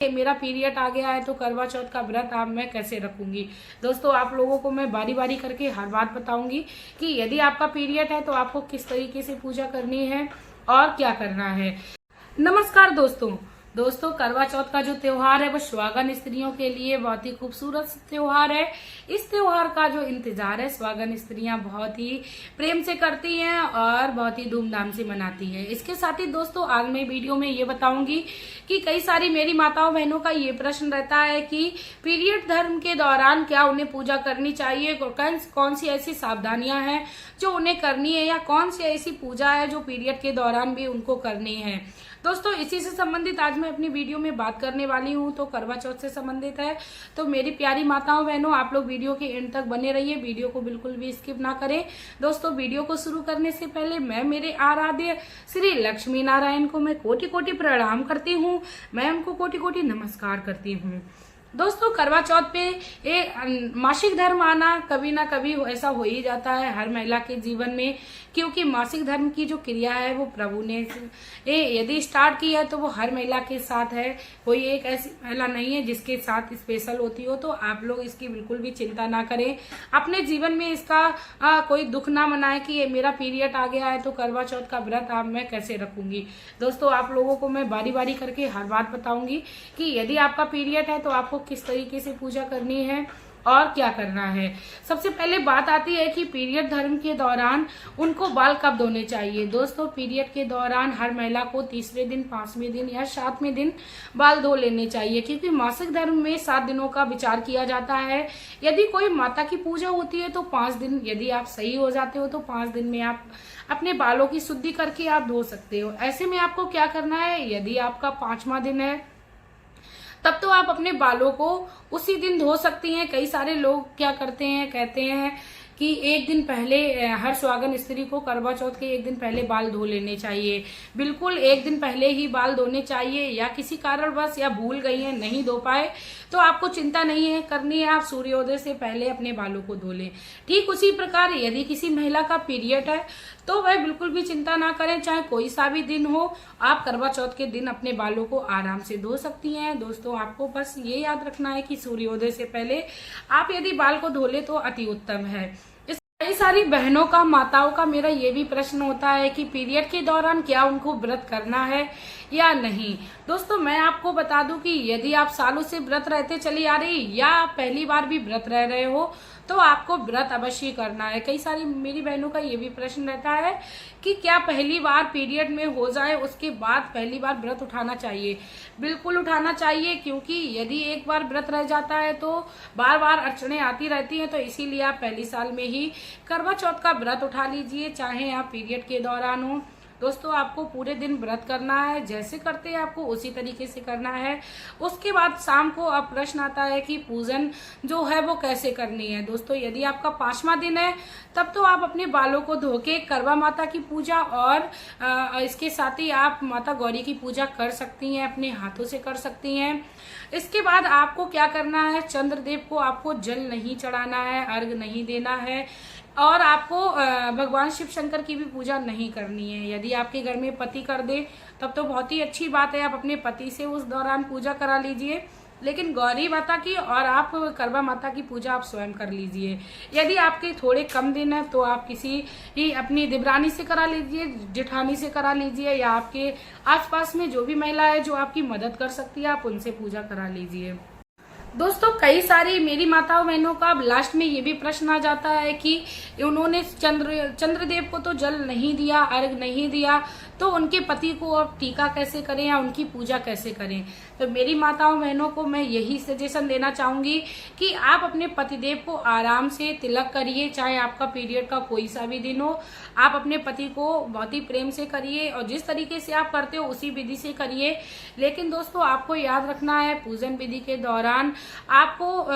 मेरा पीरियड आ गया है तो करवा चौथ का व्रत आप मैं कैसे रखूंगी। दोस्तों आप लोगों को मैं बारी बारी करके हर बात बताऊंगी कि यदि आपका पीरियड है तो आपको किस तरीके से पूजा करनी है और क्या करना है। नमस्कार दोस्तों करवा चौथ का जो त्योहार है वो सुहागन स्त्रियों के लिए बहुत ही खूबसूरत त्योहार है। इस त्योहार का जो इंतजार है सुहागन स्त्रियां बहुत ही प्रेम से करती हैं और बहुत ही धूमधाम से मनाती हैं। इसके साथ ही दोस्तों आज मैं वीडियो में ये बताऊंगी कि कई सारी मेरी माताओं बहनों का ये प्रश्न रहता है कि पीरियड धर्म के दौरान क्या उन्हें पूजा करनी चाहिए, कौन सी ऐसी सावधानियां हैं जो उन्हें करनी है या कौन सी ऐसी पूजा है जो पीरियड के दौरान भी उनको करनी है। दोस्तों इसी से संबंधित आज मैं अपनी वीडियो में बात करने वाली हूँ। तो करवा चौथ से संबंधित है तो मेरी प्यारी माताओं बहनों आप लोग वीडियो के एंड तक बने रहिए, वीडियो को बिल्कुल भी स्किप ना करें। दोस्तों वीडियो को शुरू करने से पहले मैं मेरे आराध्य श्री लक्ष्मी नारायण को मैं कोटि कोटि प्रणाम करती हूँ, मैं उनको कोटि कोटि नमस्कार करती हूँ। दोस्तों करवा चौथ पे ये मासिक धर्म आना कभी ना कभी ऐसा हो ही जाता है हर महिला के जीवन में, क्योंकि मासिक धर्म की जो क्रिया है वो प्रभु ने यदि स्टार्ट की है तो वो हर महिला के साथ है। कोई एक ऐसी महिला नहीं है जिसके साथ स्पेशल होती हो। तो आप लोग इसकी बिल्कुल भी चिंता ना करें, अपने जीवन में इसका कोई दुख ना मनाए कि ये मेरा पीरियड आ गया है तो करवा चौथ का व्रत आप मैं कैसे रखूंगी। दोस्तों आप लोगों को मैं बारी बारी करके हर बात बताऊंगी कि यदि आपका पीरियड है तो आपको किस तरीके से पूजा करनी है और क्या करना है। सबसे पहले बात आती है कि पीरियड धर्म के दौरान उनको बाल कब धोने चाहिए। दोस्तों पीरियड के दौरान हर महिला को तीसरे दिन, 5वें दिन या 7वें दिन बाल धो लेने चाहिए, क्योंकि मासिक धर्म में 7 दिनों का विचार किया जाता है। यदि कोई माता की पूजा होती है तो 5 दिन, यदि आप सही हो जाते हो तो 5 दिन में आप अपने बालों की शुद्धि करके आप धो सकते हो। ऐसे में आपको क्या करना है, यदि आपका 5वां दिन है तब तो आप अपने बालों को उसी दिन धो सकती हैं। कई सारे लोग क्या करते हैं, कहते हैं कि एक दिन पहले हर सुहागन स्त्री को करवा चौथ के एक दिन पहले बाल धो लेने चाहिए। बिल्कुल एक दिन पहले ही बाल धोने चाहिए, या किसी कारणवश या भूल गई है नहीं धो पाए तो आपको चिंता नहीं है करनी है, आप सूर्योदय से पहले अपने बालों को धो लें। ठीक उसी प्रकार यदि किसी महिला का पीरियड है तो वह बिल्कुल भी चिंता ना करें, चाहे कोई सा भी दिन हो, आप करवा चौथ के दिन अपने बालों को आराम से धो सकती हैं। दोस्तों आपको बस ये याद रखना है कि सूर्योदय से पहले आप यदि बाल को धो ले तो अति उत्तम है। कई सारी बहनों का, माताओं का मेरा ये भी प्रश्न होता है कि पीरियड के दौरान क्या उनको व्रत करना है या नहीं। दोस्तों मैं आपको बता दूं कि यदि आप सालों से व्रत रहते चली आ रही या आप पहली बार भी व्रत रह रहे हो तो आपको व्रत अवश्य करना है। कई सारी मेरी बहनों का ये भी प्रश्न रहता है कि क्या पहली बार पीरियड में हो जाए उसके बाद पहली बार व्रत उठाना चाहिए। बिल्कुल उठाना चाहिए, क्योंकि यदि एक बार व्रत रह जाता है तो बार बार अड़चने आती रहती हैं। तो इसीलिए आप पहली साल में ही करवा चौथ का व्रत उठा लीजिए, चाहे आप पीरियड के दौरान हो। दोस्तों आपको पूरे दिन व्रत करना है, जैसे करते हैं आपको उसी तरीके से करना है। उसके बाद शाम को अब प्रश्न आता है कि पूजन जो है वो कैसे करनी है। दोस्तों यदि आपका 5वां दिन है तब तो आप अपने बालों को धो के करवा माता की पूजा और इसके साथ ही आप माता गौरी की पूजा कर सकती हैं, अपने हाथों से कर सकती हैं। इसके बाद आपको क्या करना है, चंद्रदेव को आपको जल नहीं चढ़ाना है, अर्घ नहीं देना है और आपको भगवान शिव शंकर की भी पूजा नहीं करनी है। यदि आपके घर में पति कर दे तब तो बहुत ही अच्छी बात है, आप अपने पति से उस दौरान पूजा करा लीजिए, लेकिन गौरी माता की और आप करवा माता की पूजा आप स्वयं कर लीजिए। यदि आपके थोड़े कम दिन है तो आप किसी ही अपनी दिबरानी से करा लीजिए, जेठानी से करा लीजिए, या आपके आसपास में जो भी महिला है जो आपकी मदद कर सकती है आप उनसे पूजा करा लीजिए। दोस्तों कई सारी मेरी माताओं बहनों का लास्ट में ये भी प्रश्न आ जाता है कि उन्होंने चंद्रदेव को तो जल नहीं दिया, अर्घ नहीं दिया, तो उनके पति को अब टीका कैसे करें या उनकी पूजा कैसे करें। तो मेरी माताओं बहनों को मैं यही सजेशन देना चाहूंगी कि आप अपने पतिदेव को आराम से तिलक करिए, चाहे आपका पीरियड का कोई सा भी दिन हो। आप अपने पति को बहुत ही प्रेम से करिए और जिस तरीके से आप करते हो उसी विधि से करिए। लेकिन दोस्तों आपको याद रखना है पूजन विधि के दौरान आपको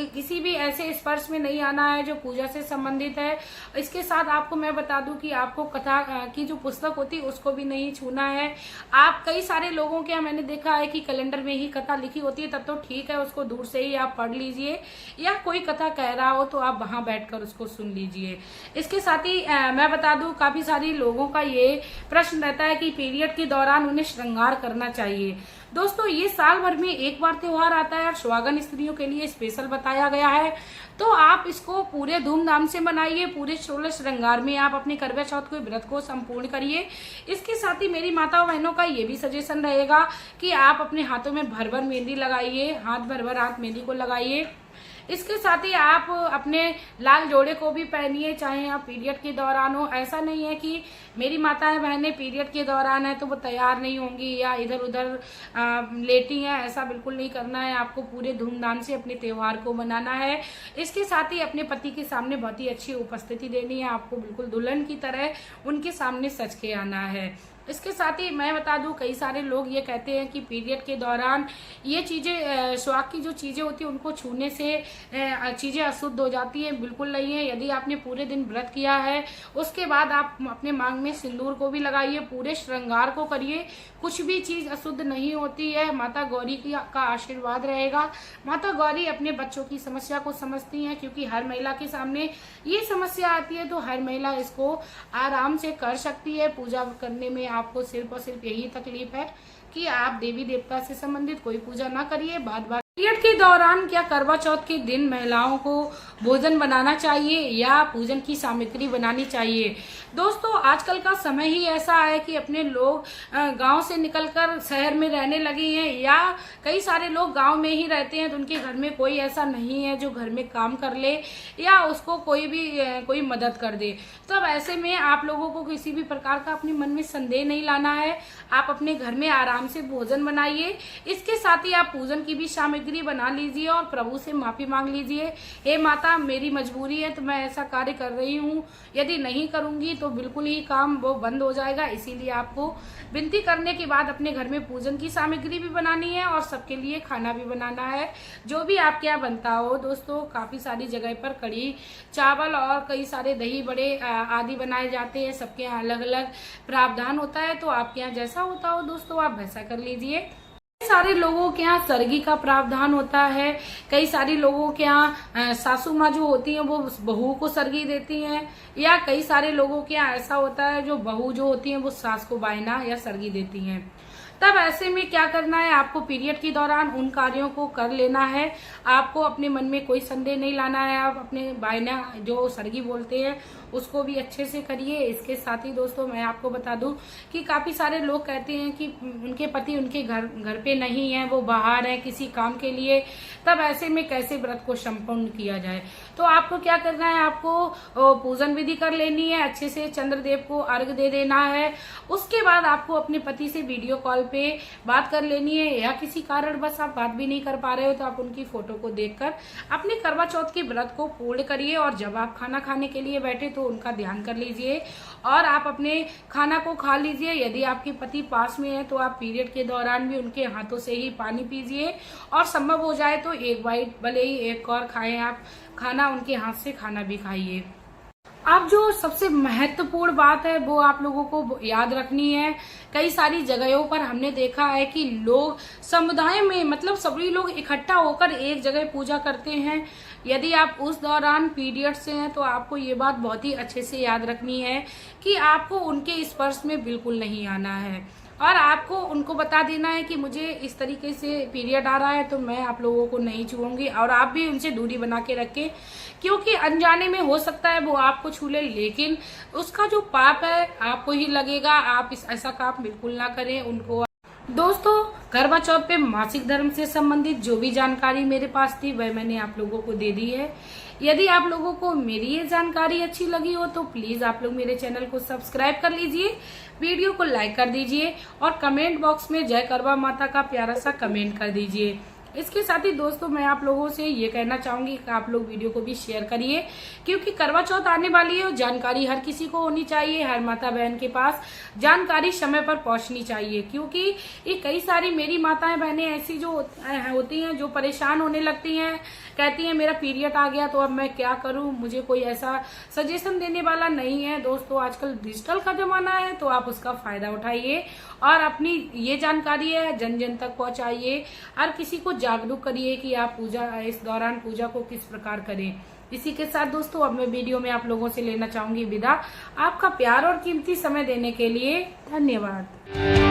किसी भी ऐसे स्पर्श में नहीं आना है जो पूजा से संबंधित है। इसके साथ आपको मैं बता दूं कि आपको कथा की जो पुस्तक होती है उसको भी नहीं छूना है। आप कई सारे लोगों के मैंने देखा है कि कैलेंडर में ही कथा लिखी होती है, तब तो ठीक है, उसको दूर से ही आप पढ़ लीजिए, या कोई कथा कह रहा हो तो आप वहां बैठकर उसको सुन लीजिए। इसके साथ ही मैं बता दूं काफी सारी लोगों का ये प्रश्न रहता है कि पीरियड के दौरान उन्हें श्रृंगार करना चाहिए। दोस्तों ये साल भर में एक बार त्योहार आता है और सुहागन स्त्रियों के लिए स्पेशल बताया गया है, तो आप इसको पूरे धूमधाम से मनाइए, पूरे 16 श्रृंगार में आप अपने करवा चौथ के व्रत को संपूर्ण करिए। इसके साथ ही मेरी माताओं बहनों का ये भी सजेशन रहेगा कि आप अपने हाथों में भर भर मेहंदी लगाइए, हाथ भर भर हाथ मेहंदी को लगाइए। इसके साथ ही आप अपने लाल जोड़े को भी पहनिए, चाहे आप पीरियड के दौरान हो। ऐसा नहीं है कि मेरी माताएं बहनें पीरियड के दौरान है तो वो तैयार नहीं होंगी या इधर उधर लेटी हैं, ऐसा बिल्कुल नहीं करना है। आपको पूरे धूमधाम से अपने त्योहार को मनाना है। इसके साथ ही अपने पति के सामने बहुत ही अच्छी उपस्थिति देनी है, आपको बिल्कुल दुल्हन की तरह उनके सामने सज के आना है। इसके साथ ही मैं बता दूं, कई सारे लोग ये कहते हैं कि पीरियड के दौरान ये चीजें, सुहाग की जो चीजें होती है उनको छूने से चीजें अशुद्ध हो जाती हैं। बिल्कुल नहीं है। यदि आपने पूरे दिन व्रत किया है उसके बाद आप अपने मांग में सिंदूर को भी लगाइए, पूरे श्रृंगार को करिए, कुछ भी चीज अशुद्ध नहीं होती है। माता गौरी का आशीर्वाद रहेगा। माता गौरी अपने बच्चों की समस्या को समझती हैं, क्योंकि हर महिला के सामने ये समस्या आती है तो हर महिला इसको आराम से कर सकती है। पूजा करने में आपको सिर्फ और सिर्फ यही तकलीफ है कि आप देवी देवता से संबंधित कोई पूजा ना करिए। बाद पीरियड के दौरान क्या करवा चौथ के दिन महिलाओं को भोजन बनाना चाहिए या पूजन की सामग्री बनानी चाहिए? दोस्तों आजकल का समय ही ऐसा है कि अपने लोग गांव से निकलकर शहर में रहने लगे हैं, या कई सारे लोग गांव में ही रहते हैं तो उनके घर में कोई ऐसा नहीं है जो घर में काम कर ले या उसको कोई मदद कर दे। तब ऐसे में आप लोगों को किसी भी प्रकार का अपने मन में संदेह नहीं लाना है। आप अपने घर में आराम से भोजन बनाइए। इसके साथ ही आप पूजन की भी सामग्री बना लीजिए और प्रभु से माफी मांग लीजिए, हे माता मेरी मजबूरी है तो मैं ऐसा कार्य कर रही हूँ, यदि नहीं करूंगी तो बिल्कुल ही काम वो बंद हो जाएगा। इसीलिए आपको विनती करने के बाद अपने घर में पूजन की सामग्री भी बनानी है और सबके लिए खाना भी बनाना है, जो भी आपके यहाँ बनता हो। दोस्तों काफी सारी जगह पर कढ़ी चावल और कई सारे दही बड़े आदि बनाए जाते हैं। सबके यहाँ अलग अलग प्रावधान होता है, तो आपके यहाँ जैसा होता हो दोस्तों आप वैसा कर लीजिए। कई सारे लोगों के यहाँ सरगी का प्रावधान होता है। कई सारे लोगों के यहाँ सासू माँ जो होती हैं वो बहू को सरगी देती हैं, या कई सारे लोगों के यहाँ ऐसा होता है जो बहू जो होती हैं वो सास को बायना या सरगी देती हैं। तब ऐसे में क्या करना है, आपको पीरियड के दौरान उन कार्यों को कर लेना है। आपको अपने मन में कोई संदेह नहीं लाना है। आप अपने बायना जो सरगी बोलते हैं उसको भी अच्छे से करिए। इसके साथ ही दोस्तों मैं आपको बता दूं कि काफी सारे लोग कहते हैं कि उनके पति उनके घर पे नहीं है, वो बाहर है किसी काम के लिए। तब ऐसे में कैसे व्रत को संपन्न किया जाए? तो आपको क्या करना है, आपको पूजन विधि कर लेनी है, अच्छे से चंद्रदेव को अर्घ दे देना है। उसके बाद आपको अपने पति से वीडियो कॉल पे बात कर लेनी है, या किसी कारण बस आप बात भी नहीं कर पा रहे हो तो आप उनकी फोटो को देखकर अपने करवा चौथ के व्रत को पूर्ण करिए। और जब आप खाना खाने के लिए बैठे तो उनका ध्यान कर लीजिए और आप अपने खाना को खा लीजिए। यदि आपके पति पास में है तो आप पीरियड के दौरान भी उनके हाथों से ही पानी पीजिए, और संभव हो जाए तो एक बाइट भले ही एक और खाएं आप खाना, उनके हाथ से खाना भी खाइए। अब जो सबसे महत्वपूर्ण बात है वो आप लोगों को याद रखनी है। कई सारी जगहों पर हमने देखा है कि लोग समुदाय में मतलब सभी लोग इकट्ठा होकर एक जगह पूजा करते हैं। यदि आप उस दौरान पीरियड से हैं तो आपको ये बात बहुत ही अच्छे से याद रखनी है कि आपको उनके स्पर्श में बिल्कुल नहीं आना है, और आपको उनको बता देना है कि मुझे इस तरीके से पीरियड आ रहा है तो मैं आप लोगों को नहीं छूऊंगी। और आप भी उनसे दूरी बना के रखें, क्योंकि अनजाने में हो सकता है वो आपको छू ले, लेकिन उसका जो पाप है आपको ही लगेगा। आप ऐसा काम बिल्कुल ना करें उनको। दोस्तों करवा चौथ पे मासिक धर्म से संबंधित जो भी जानकारी मेरे पास थी वह मैंने आप लोगों को दे दी है। यदि आप लोगों को मेरी ये जानकारी अच्छी लगी हो तो प्लीज आप लोग मेरे चैनल को सब्सक्राइब कर लीजिए, वीडियो को लाइक कर दीजिए और कमेंट बॉक्स में जय करवा माता का प्यारा सा कमेंट कर दीजिए। इसके साथ ही दोस्तों मैं आप लोगों से ये कहना चाहूंगी कि आप लोग वीडियो को भी शेयर करिए, क्योंकि करवा चौथ आने वाली है। जानकारी हर किसी को होनी चाहिए, हर माता बहन के पास जानकारी समय पर पहुंचनी चाहिए, क्योंकि ये कई सारी मेरी माताएं बहनें ऐसी जो होती हैं जो परेशान होने लगती हैं, कहती हैं मेरा पीरियड आ गया तो अब मैं क्या करूं, मुझे कोई ऐसा सजेशन देने वाला नहीं है। दोस्तों आजकल डिजिटल का जमाना है तो आप उसका फायदा उठाइए और अपनी ये जानकारी है जन जन तक पहुंचाइए। हर किसी को जागरूक करिए कि आप इस दौरान पूजा को किस प्रकार करें। इसी के साथ दोस्तों अब मैं वीडियो में आप लोगों से लेना चाहूंगी विदा। आपका प्यार और कीमती समय देने के लिए धन्यवाद।